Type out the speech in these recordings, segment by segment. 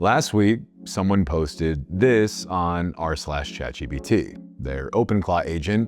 Last week, someone posted this on r/ChatGPT. Their OpenClaw agent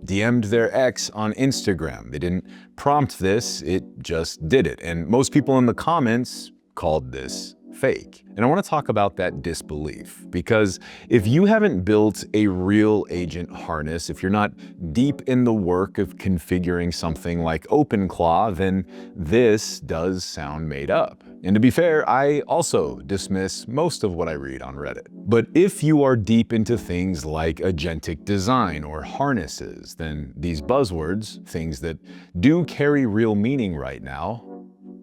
DM'd their ex on Instagram. They didn't prompt this, it just did it. And most people in the comments called this fake. And I want to talk about that disbelief, because if you haven't built a real agent harness, if you're not deep in the work of configuring something like OpenClaw, then this does sound made up. And to be fair, I also dismiss most of what I read on Reddit. But if you are deep into things like agentic design or harnesses, then these buzzwords, things that do carry real meaning right now,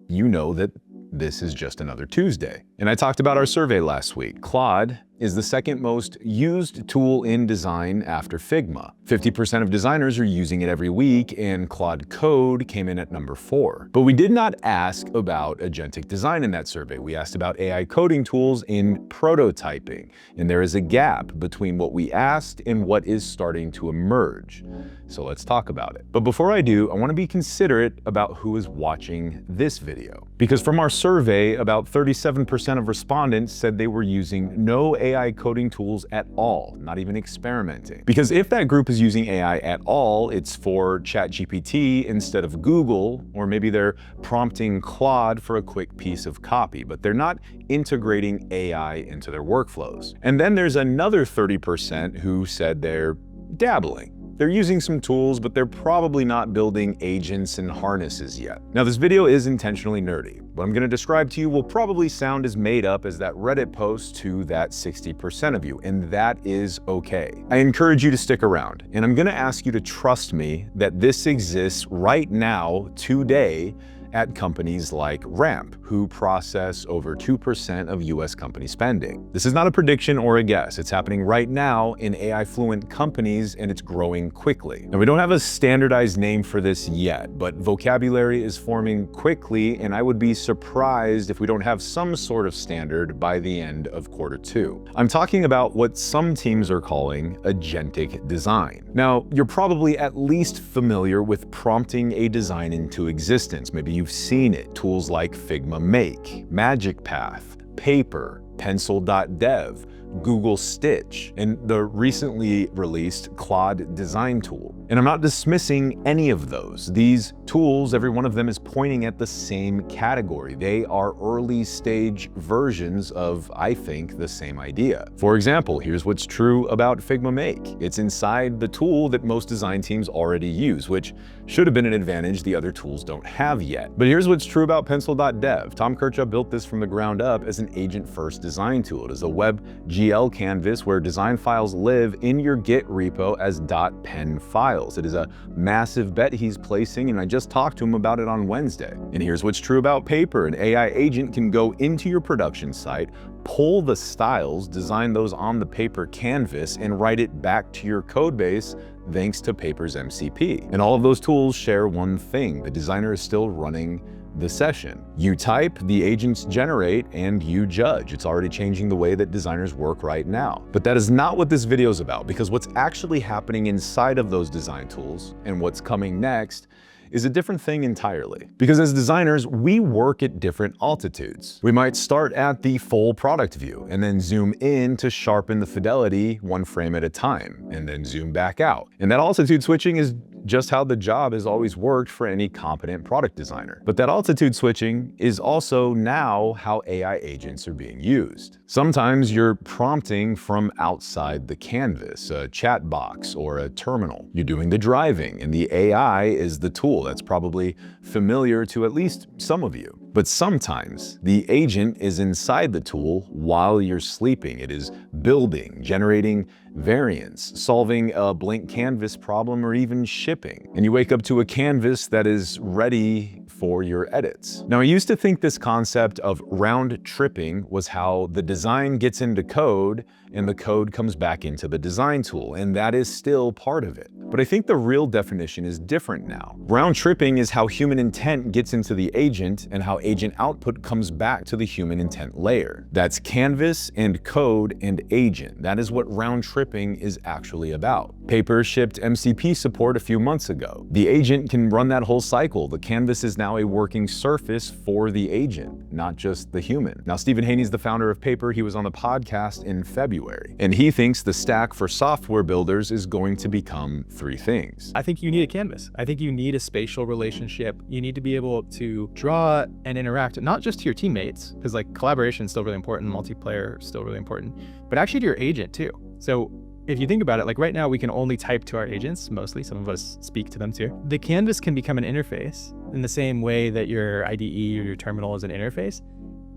you know that this is just another Tuesday. And I talked about our survey last week. Claude is the second most used tool in design after Figma. 50% of designers are using it every week, and Claude Code came in at number 4. But we did not ask about agentic design in that survey. We asked about AI coding tools in prototyping, and there is a gap between what we asked and what is starting to emerge. So let's talk about it. But before I do, I want to be considerate about who is watching this video. Because from our survey, about 37% of respondents said they were using no AI coding tools at all, not even experimenting. Because if that group is using AI at all, it's for ChatGPT instead of Google, or maybe they're prompting Claude for a quick piece of copy, but they're not integrating AI into their workflows. And then there's another 30% who said they're dabbling. They're using some tools, but they're probably not building agents and harnesses yet. Now, this video is intentionally nerdy. What I'm gonna describe to you will probably sound as made up as that Reddit post to that 60% of you, and that is okay. I encourage you to stick around, and I'm gonna ask you to trust me that this exists right now, today, at companies like Ramp, who process over 2% of US company spending. This is not a prediction or a guess. It's happening right now in AI-fluent companies, and it's growing quickly. Now, we don't have a standardized name for this yet, but vocabulary is forming quickly, and I would be surprised if we don't have some sort of standard by the end of Q2. I'm talking about what some teams are calling agentic design. Now, you're probably at least familiar with prompting a design into existence. Maybe you've seen it. Tools like Figma Make, Magic Path, Paper, Pencil.dev, Google Stitch, and the recently released Claude design tool. And I'm not dismissing any of those. These tools, every one of them is pointing at the same category. They are early stage versions of, I think, the same idea. For example, here's what's true about Figma Make. It's inside the tool that most design teams already use, which should have been an advantage the other tools don't have yet. But here's what's true about Pencil.dev. Tom Kirchhoff built this from the ground up as an agent-first design tool. It is a web GL canvas where design files live in your Git repo as .pen files. It is a massive bet he's placing, and I just talked to him about it on Wednesday. And here's what's true about Paper. An AI agent can go into your production site, pull the styles, design those on the Paper canvas, and write it back to your code base thanks to Paper's MCP. And all of those tools share one thing: the designer is still running the session. You type, the agents generate, and you judge. It's already changing the way that designers work right now. But that is not what this video is about, because what's actually happening inside of those design tools and what's coming next is a different thing entirely. Because as designers, we work at different altitudes. We might start at the full product view and then zoom in to sharpen the fidelity one frame at a time, and then zoom back out. And that altitude switching is just how the job has always worked for any competent product designer. But that altitude switching is also now how AI agents are being used. Sometimes you're prompting from outside the canvas, a chat box or a terminal. You're doing the driving, and the AI is the tool. That's probably familiar to at least some of you. But sometimes the agent is inside the tool while you're sleeping. It is building, generating variants, solving a blank canvas problem, or even shipping. And you wake up to a canvas that is ready for your edits. Now, I used to think this concept of round tripping was how the design gets into code and the code comes back into the design tool, and that is still part of it. But I think the real definition is different now. Round tripping is how human intent gets into the agent and how agent output comes back to the human intent layer. That's canvas and code and agent. That is what round tripping is actually about. Paper shipped MCP support a few months ago. The agent can run that whole cycle. The canvas is now now a working surface for the agent, not just the human. Now, Stephen Haney's the founder of Paper. He was on the podcast in February, and he thinks the stack for software builders is going to become 3 things. I think you need a canvas. I think you need a spatial relationship. You need to be able to draw and interact, not just to your teammates, because like collaboration is still really important, multiplayer is still really important, but actually to your agent too. So if you think about it, like right now we can only type to our agents, mostly, some of us speak to them too. The canvas can become an interface in the same way that your IDE or your terminal is an interface.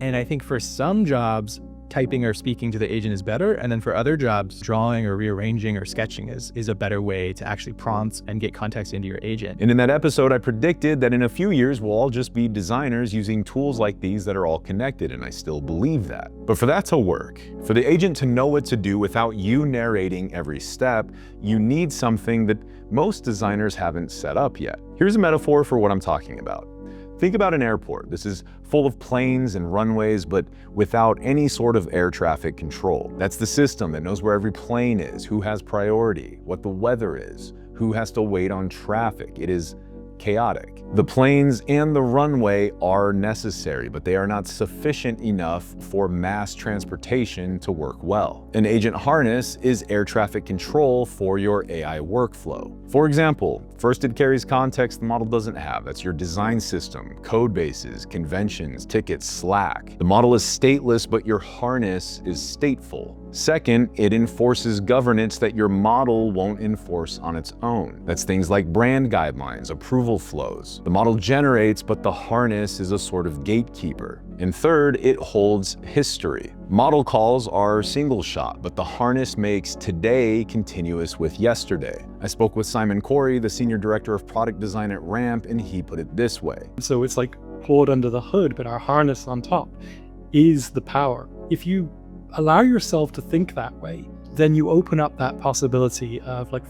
And I think for some jobs, typing or speaking to the agent is better. And then for other jobs, drawing or rearranging or sketching is a better way to actually prompt and get context into your agent. And in that episode, I predicted that in a few years, we'll all just be designers using tools like these that are all connected, and I still believe that. But for that to work, for the agent to know what to do without you narrating every step, you need something that most designers haven't set up yet. Here's a metaphor for what I'm talking about. Think about an airport. This is full of planes and runways, but without any sort of air traffic control. That's the system that knows where every plane is, who has priority, what the weather is, who has to wait on traffic. It is chaotic. The planes and the runway are necessary, but they are not sufficient enough for mass transportation to work well. An agent harness is air traffic control for your AI workflow. For example, first it carries context the model doesn't have. That's your design system, code bases, conventions, tickets, Slack. The model is stateless, but your harness is stateful. Second, it enforces governance that your model won't enforce on its own. That's things like brand guidelines, approval flows. The model generates, but the harness is a sort of gatekeeper. And third, it holds history. Model calls are single shot, but the harness makes today continuous with yesterday. I spoke with Simon Corey, the Senior Director of Product Design at Ramp, and he put it this way. So it's like Claude under the hood, but our harness on top is the power. If you allow yourself to think that way, then you open up that possibility of like,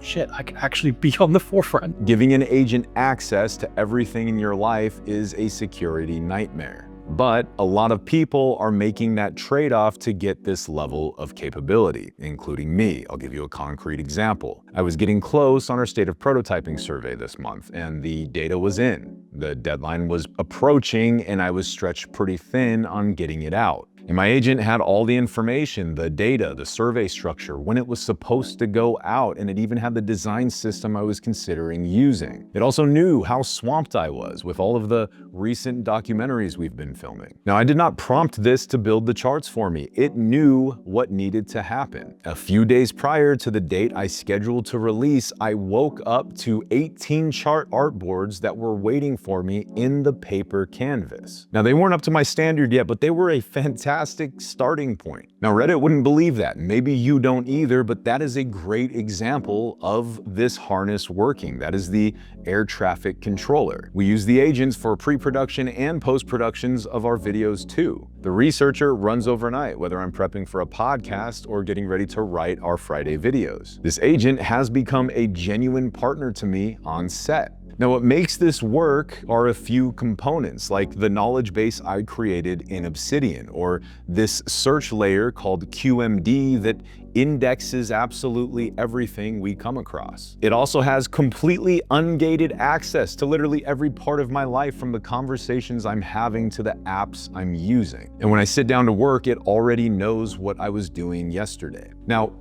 shit, I can actually be on the forefront. Giving an agent access to everything in your life is a security nightmare. But a lot of people are making that trade-off to get this level of capability, including me. I'll give you a concrete example. I was getting close on our state of prototyping survey this month, and the data was in. The deadline was approaching, and I was stretched pretty thin on getting it out. And my agent had all the information, the data, the survey structure, when it was supposed to go out, and it even had the design system I was considering using. It also knew how swamped I was with all of the recent documentaries we've been filming. Now, I did not prompt this to build the charts for me. It knew what needed to happen. A few days prior to the date I scheduled to release, I woke up to 18 chart artboards that were waiting for me in the paper canvas. Now, they weren't up to my standard yet, but they were a fantastic starting point. Now, Reddit wouldn't believe that. Maybe you don't either, but that is a great example of this harness working. That is the air traffic controller. We use the agents for pre-production and post-productions of our videos too. The researcher runs overnight, whether I'm prepping for a podcast or getting ready to write our Friday videos. This agent has become a genuine partner to me on set. Now, what makes this work are a few components, like the knowledge base I created in Obsidian, or this search layer called QMD that indexes absolutely everything we come across. It also has completely ungated access to literally every part of my life, from the conversations I'm having to the apps I'm using. And when I sit down to work, it already knows what I was doing yesterday. Now,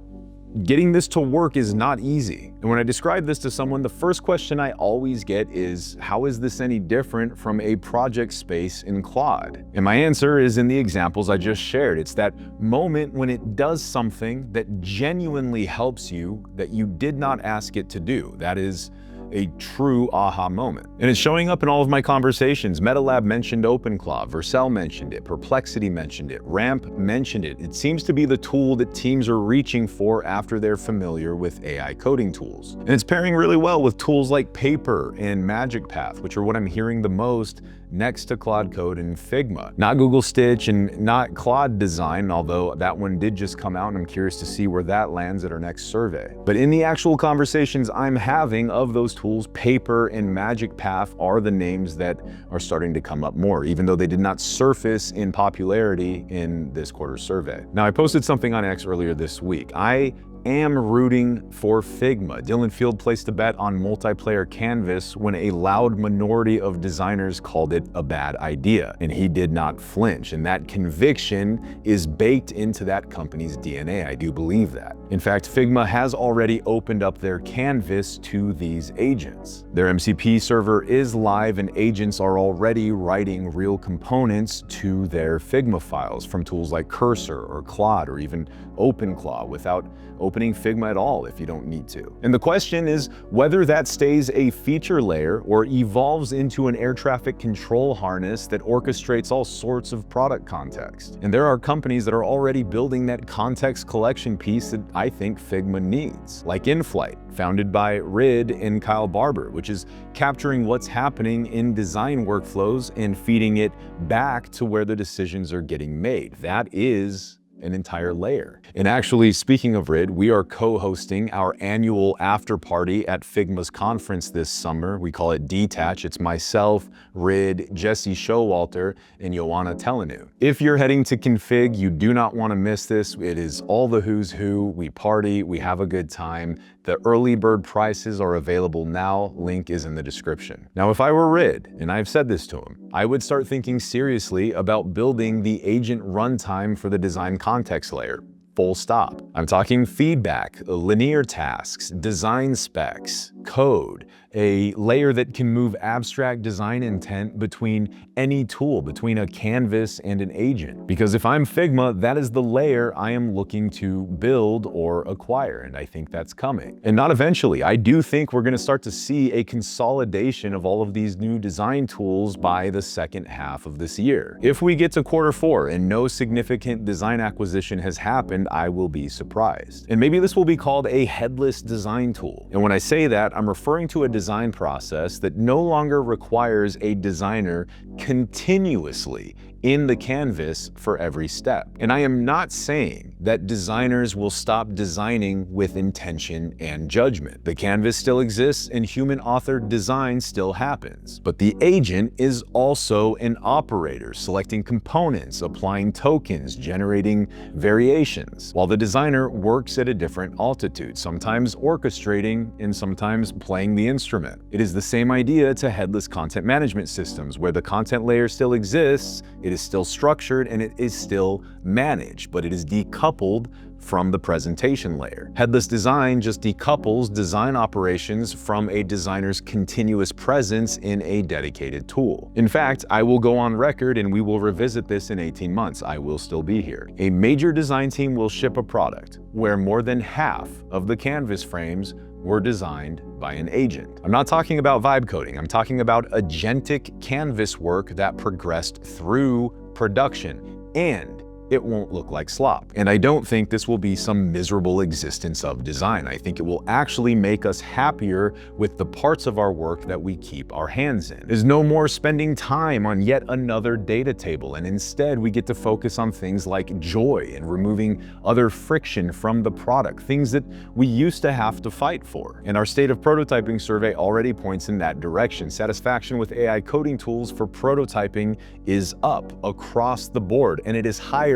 getting this to work is not easy. And when I describe this to someone, the first question I always get is, how is this any different from a project space in Claude? And my answer is in the examples I just shared. It's that moment when it does something that genuinely helps you that you did not ask it to do. That is a true aha moment. And it's showing up in all of my conversations. MetaLab mentioned OpenClaw, Vercel mentioned it, Perplexity mentioned it, Ramp mentioned it. It seems to be the tool that teams are reaching for after they're familiar with AI coding tools. And it's pairing really well with tools like Paper and Magic Path, which are what I'm hearing the most next to Claude Code and Figma. Not Google Stitch and not Claude Design, although that one did just come out and I'm curious to see where that lands at our next survey. But in the actual conversations I'm having of those tools, Paper and Magic Path are the names that are starting to come up more, even though they did not surface in popularity in this quarter's survey. Now, I posted something on X earlier this week. I am rooting for Figma. Dylan Field placed a bet on multiplayer canvas when a loud minority of designers called it a bad idea, and he did not flinch. And that conviction is baked into that company's DNA. I do believe that. In fact, Figma has already opened up their canvas to these agents. Their MCP server is live, and agents are already writing real components to their Figma files from tools like Cursor or Claude or even OpenClaw without opening Figma at all if you don't need to. And the question is whether that stays a feature layer or evolves into an air traffic control harness that orchestrates all sorts of product context. And there are companies that are already building that context collection piece that I think Figma needs, like InFlight, founded by Rid and Kyle Barber, which is capturing what's happening in design workflows and feeding it back to where the decisions are getting made. That is an entire layer. And actually, speaking of Rid, we are co-hosting our annual after party at Figma's conference this summer. We call it Detach. It's myself, Rid, Jesse Showalter, and Ioana Telenu. If you're heading to Config, you do not want to miss this. It is all the who's who. We party, we have a good time. The early bird prices are available now. Link is in the description. Now, if I were Rid, and I've said this to him, I would start thinking seriously about building the agent runtime for the design context layer. Full stop. I'm talking feedback, linear tasks, design specs, code, a layer that can move abstract design intent between any tool, between a canvas and an agent. Because if I'm Figma, that is the layer I am looking to build or acquire, and I think that's coming. And not eventually. I do think we're gonna start to see a consolidation of all of these new design tools by the second half of this year. If we get to Q4 and no significant design acquisition has happened, I will be surprised. And maybe this will be called a headless design tool. And when I say that, I'm referring to a design process that no longer requires a designer continuously in the canvas for every step. And I am not saying that designers will stop designing with intention and judgment. The canvas still exists and human authored design still happens. But the agent is also an operator, selecting components, applying tokens, generating variations, while the designer works at a different altitude, sometimes orchestrating and sometimes playing the instrument. It is the same idea to headless content management systems, where the content layer still exists, it is still structured, and it is still managed, but it is decoupled from the presentation layer. Headless design just decouples design operations from a designer's continuous presence in a dedicated tool. In fact, I will go on record and we will revisit this in 18 months. I will still be here. A major design team will ship a product where more than half of the canvas frames were designed by an agent. I'm not talking about vibe coding. I'm talking about agentic canvas work that progressed through production, and it won't look like slop. And I don't think this will be some miserable existence of design. I think it will actually make us happier with the parts of our work that we keep our hands in. There's no more spending time on yet another data table, and instead we get to focus on things like joy and removing other friction from the product, things that we used to have to fight for. And our state of prototyping survey already points in that direction. Satisfaction with AI coding tools for prototyping is up across the board, and it is higher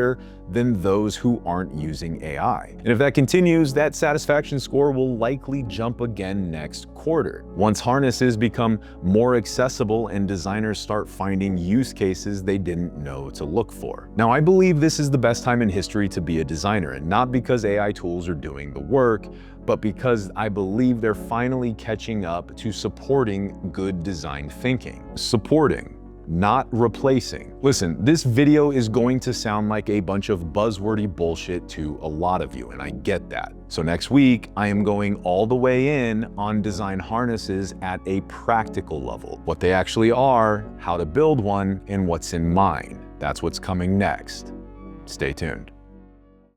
than those who aren't using AI. And if that continues, that satisfaction score will likely jump again next quarter, once harnesses become more accessible and designers start finding use cases they didn't know to look for. Now, I believe this is the best time in history to be a designer, and not because AI tools are doing the work, but because I believe they're finally catching up to supporting good design thinking. Supporting, not replacing. Listen, this video is going to sound like a bunch of buzzwordy bullshit to a lot of you, and I get that. So next week, I am going all the way in on design harnesses at a practical level. What they actually are, how to build one, and what's in mind. That's what's coming next. Stay tuned.